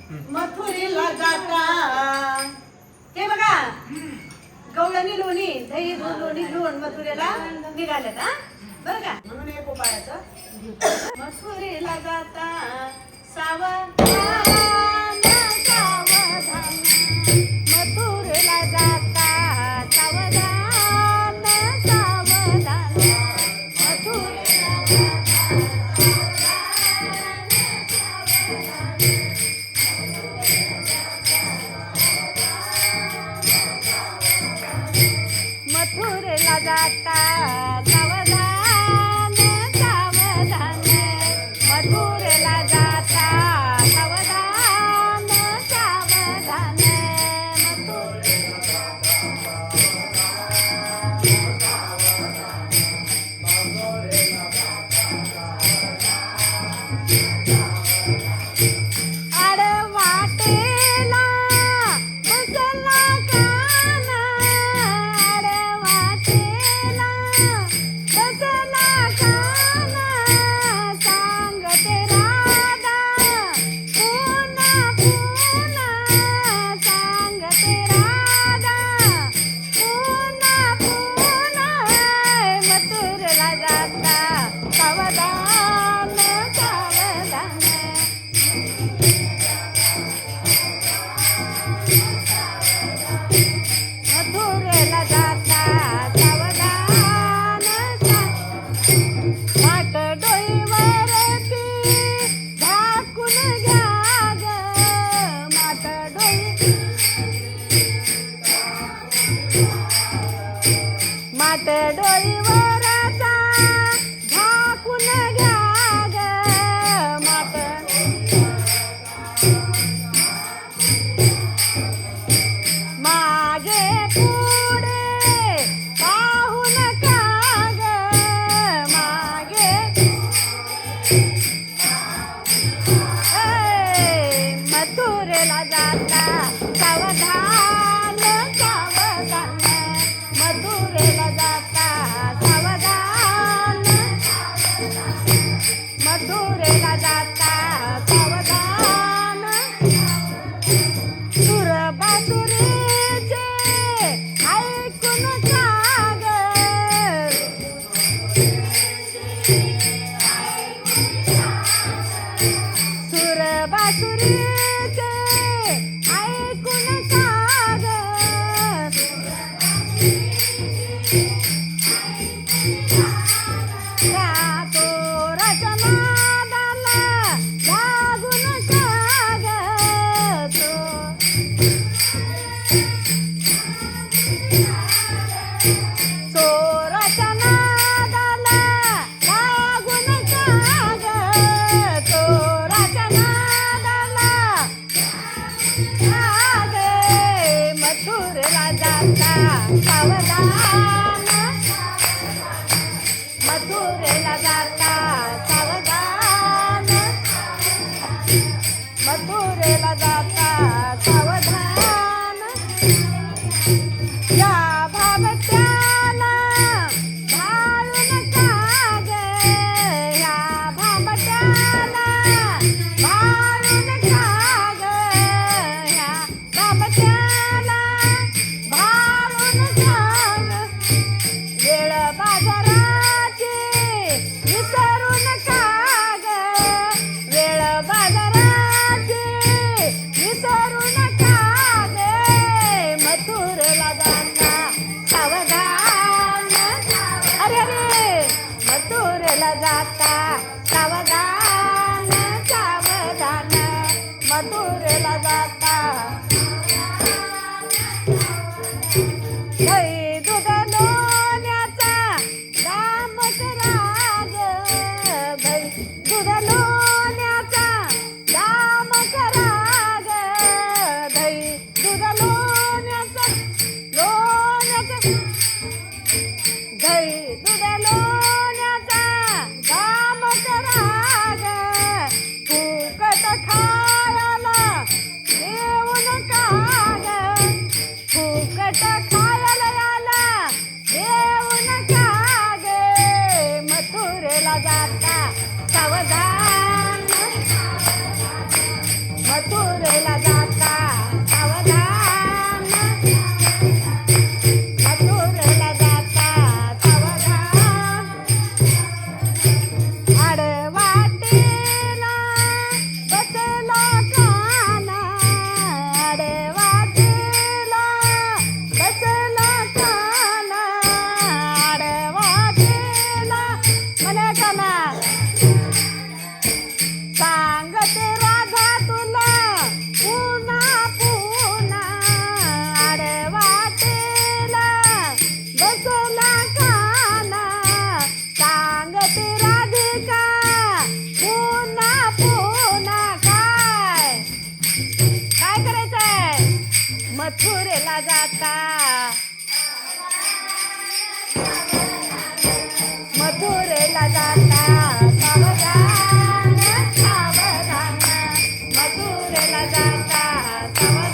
मथुरीला जाता हे बघा गवळणी लोणी दही दूध लोणी घेऊन मथुरेला निघाल्यात हा बरं का म्हणून एक उपायाचं मथुरीला जाता सावधान सावधान मथुरेला जाता सावधान सावधान मथुरेला मथुरेला जाता सावधान सावधान मथुरेला जाता सावधान सावधान आडवाटेला बसला काना आडवाटेला बसला काना सांगते राधा पुन्हा पुन्हा सांगते राधा पुन्हा पुन्हा मथुरेला जाता सावधान सावधान मथुरेला जाता सावधान वाट डोईवरती झाकून घ्या ग माट डोई माट डोईवरचा झाकून घ्या ग माट मागे पुढे पाहू नका ग मागे मथुरेला जाता सावधान सावधान मथुरेला जाता सावधान मथुरेला जाता सावधान सुर बासुरीचे ऐकून सागर सुर बासुरीचे ऐकून सागर त्या चोराच्या नादाला लागून सागर चोराच्या नादाला लागून साग चोराच्या नादाला लाग मथुरेला जाता सावधान मथुरेला जाता सावधान मथुरेला जाता सावधान या भाबट्याला भाळून काग या भाबट्याला भाळून काग या भाबट्याला भाळून काग वेळ बाजाराची विसरून काग वेळ बाजाराची विसरून काग मथुरेला जाता सावधान अरे अरे मथुरेला जाता सावधान सावधान मथुरेला जाता दही दूध लोण्याचा दाम करा ग दही दूध लोण्याचा दाम करा ग दही दूध लोण्याचा दही दूध लोण्याचा दाम करा ग फुकट खायला येऊन का ग फुकट खायला याला येऊन का ग मथुरेला जाता सावधान मथुरेला मथुरेला जाता सावधान मथुरेला जाता सावधान आडवाटेला बसला काना आडवाटेला बसला काना आडवाटेला म्हणे काना सांगते राधा तुला पुन्हा पुन्हा आडवाटेला बसला काना सांगते राधिका पुन्हा पुन्हा काय करायचंय मथुरेला जाता मथुरेला जाता सावधान सावधान मथुरेला जाता सावधान